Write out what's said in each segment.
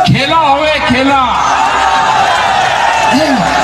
खेला होवे खेला,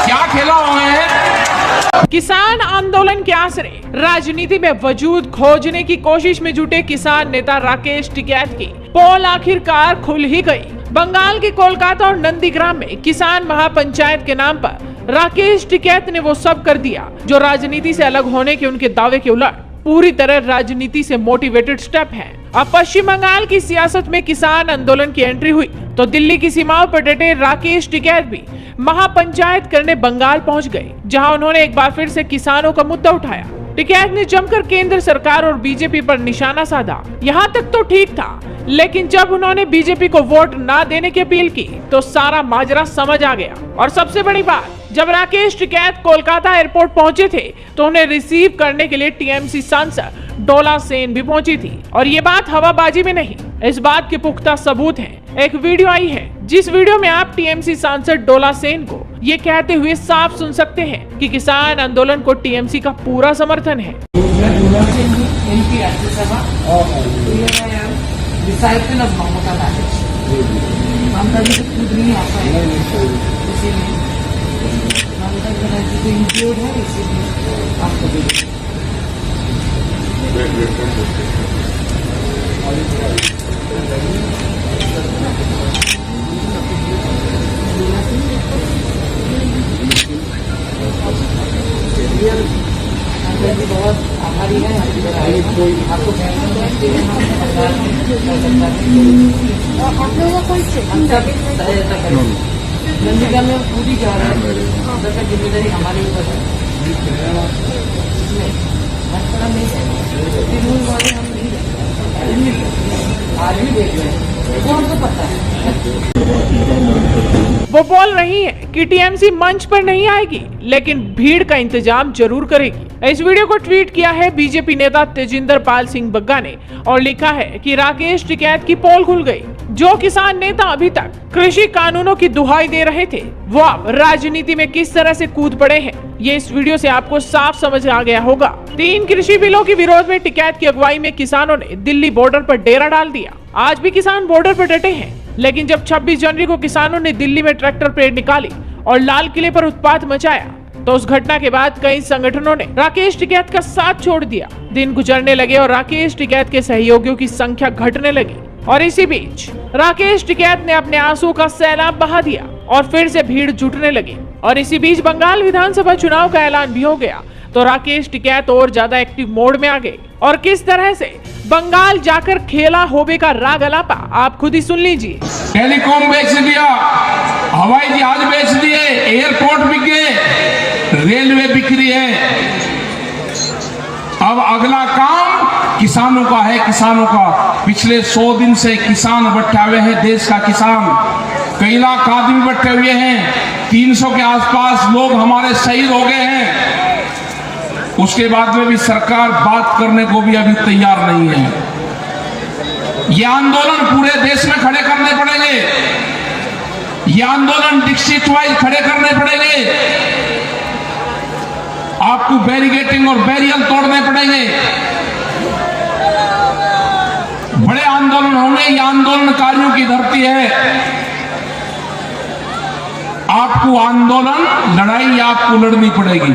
क्या खेला होवे? किसान आंदोलन के आसरे राजनीति में वजूद खोजने की कोशिश में जुटे किसान नेता राकेश टिकैत की पोल आखिरकार खुल ही गई। बंगाल के कोलकाता और नंदीग्राम में किसान महापंचायत के नाम पर राकेश टिकैत ने वो सब कर दिया जो राजनीति से अलग होने के उनके दावे के उलट पूरी तरह राजनीति से मोटिवेटेड स्टेप है। अब पश्चिम बंगाल की सियासत में किसान आंदोलन की एंट्री हुई तो दिल्ली की सीमाओं पर डटे राकेश टिकैत भी महापंचायत करने बंगाल पहुंच गए, जहां उन्होंने एक बार फिर से किसानों का मुद्दा उठाया। टिकैत ने जमकर केंद्र सरकार और बीजेपी पर निशाना साधा। यहाँ तक तो ठीक था, लेकिन जब उन्होंने बीजेपी को वोट ना देने की अपील की तो सारा माजरा समझ आ गया। और सबसे बड़ी बात, जब राकेश टिकैत कोलकाता एयरपोर्ट पहुंचे थे तो उन्हें रिसीव करने के लिए टीएमसी सांसद डोला सेन भी पहुंची थी। और ये बात हवाबाजी में नहीं, इस बात के पुख्ता सबूत हैं। एक वीडियो आई है जिस वीडियो में आप टीएमसी सांसद डोला सेन को ये कहते हुए साफ सुन सकते हैं कि किसान आंदोलन को टीएमसी का पूरा समर्थन है। बहुत आभारी है आपको आप लोगों को सहायता करें। नंदीग्राम में पूरी जा रहा है, जिम्मेदारी हमारे ऊपर है। आज भी देख रहे हैं, वो हमको पता है। वो बोल रही है कि टीएमसी मंच पर नहीं आएगी, लेकिन भीड़ का इंतजाम जरूर करेगी। इस वीडियो को ट्वीट किया है बीजेपी नेता तेजिंदर पाल सिंह बग्गा ने और लिखा है कि राकेश टिकैत की पोल खुल गई। जो किसान नेता अभी तक कृषि कानूनों की दुहाई दे रहे थे, वो अब राजनीति में किस तरह से कूद पड़े हैं, ये इस वीडियो से आपको साफ समझ आ गया होगा। 3 कृषि बिलों के विरोध में टिकैत की अगुवाई में किसानों ने दिल्ली बॉर्डर पर डेरा डाल दिया। आज भी किसान बॉर्डर पर डटे हैं, लेकिन जब 26 जनवरी को किसानों ने दिल्ली में ट्रैक्टर परेड निकाली और लाल किले पर उत्पात मचाया, तो उस घटना के बाद कई संगठनों ने राकेश टिकैत का साथ छोड़ दिया। दिन गुजरने लगे और राकेश टिकैत के सहयोगियों की संख्या घटने लगी। और इसी बीच राकेश टिकैत ने अपने आंसू का सैलाब बहा दिया और फिर से भीड़ जुटने लगी। और इसी बीच बंगाल विधानसभा चुनाव का ऐलान भी हो गया, तो राकेश टिकैत और ज्यादा एक्टिव मोड में आ गए। और किस तरह से बंगाल जाकर खेला होबे का राग अलापा आप खुद ही सुन लीजिए। टेलीकॉम बेच दिया, हवाई जहाज बेच दिए, एयरपोर्ट बिक गए, रेलवे बिक रही है। अब अगला काम किसानों का है, किसानों का। पिछले 100 दिन से किसान बैठे हुए हैं, देश का किसान कई लाख आदमी बैठे हुए हैं। 300 के आसपास लोग हमारे शहीद हो गए हैं। उसके बाद में भी सरकार बात करने को भी अभी तैयार नहीं है। ये आंदोलन पूरे देश में खड़े करने पड़ेंगे, ये आंदोलन डिस्ट्रिक्ट वाइज खड़े करने पड़ेंगे। आपको बैरिकेडिंग और बैरियर तोड़ने पड़ेंगे। बड़े आंदोलन होंगे, ये आंदोलनकारियों की धरती है। आपको आंदोलन, लड़ाई आपको लड़नी पड़ेगी।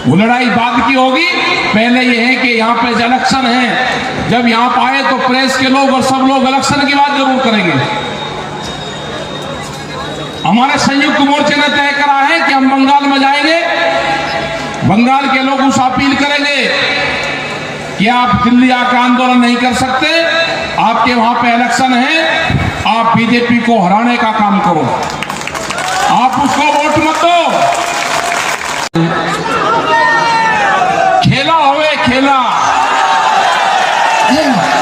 वो लड़ाई बाद की होगी, पहले ये है कि यहाँ पे इलेक्शन है। जब यहाँ पे आए तो प्रेस के लोग और सब लोग इलेक्शन की बात जरूर करेंगे। हमारे संयुक्त मोर्चे ने तय करा है कि हम बंगाल में जाएंगे, बंगाल के लोग उस अपील करेंगे कि आप दिल्ली आकर आंदोलन नहीं कर सकते, आपके वहां पे इलेक्शन है, आप बीजेपी को हराने का काम करो, आप उसको वोट मत दो। खेला होवे खेला,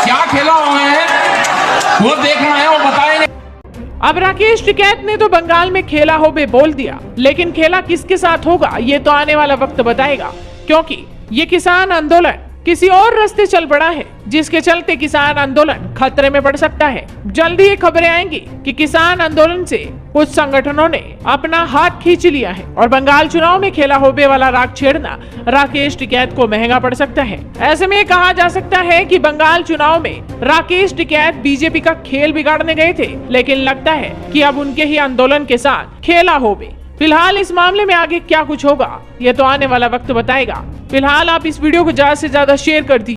क्या खेला हुए वो देखना है, वो बताएंगे। अब राकेश टिकैत ने तो बंगाल में खेला होबे बोल दिया, लेकिन खेला किसके साथ होगा ये तो आने वाला वक्त बताएगा, क्योंकि ये किसान आंदोलन किसी और रास्ते चल पड़ा है, जिसके चलते किसान आंदोलन खतरे में पड़ सकता है। जल्दी ये खबरें आएंगी कि किसान आंदोलन से कुछ संगठनों ने अपना हाथ खींच लिया है और बंगाल चुनाव में खेला होबे वाला राग छेड़ना राकेश टिकैत को महंगा पड़ सकता है। ऐसे में कहा जा सकता है कि बंगाल चुनाव में राकेश टिकैत बीजेपी का खेल बिगाड़ने गए थे, लेकिन लगता है कि अब उनके ही आंदोलन के साथ खेला होबे। फिलहाल इस मामले में आगे क्या कुछ होगा, ये तो आने वाला वक्त बताएगा। फिलहाल आप इस वीडियो को ज्यादा से ज्यादा शेयर कर दीजिए।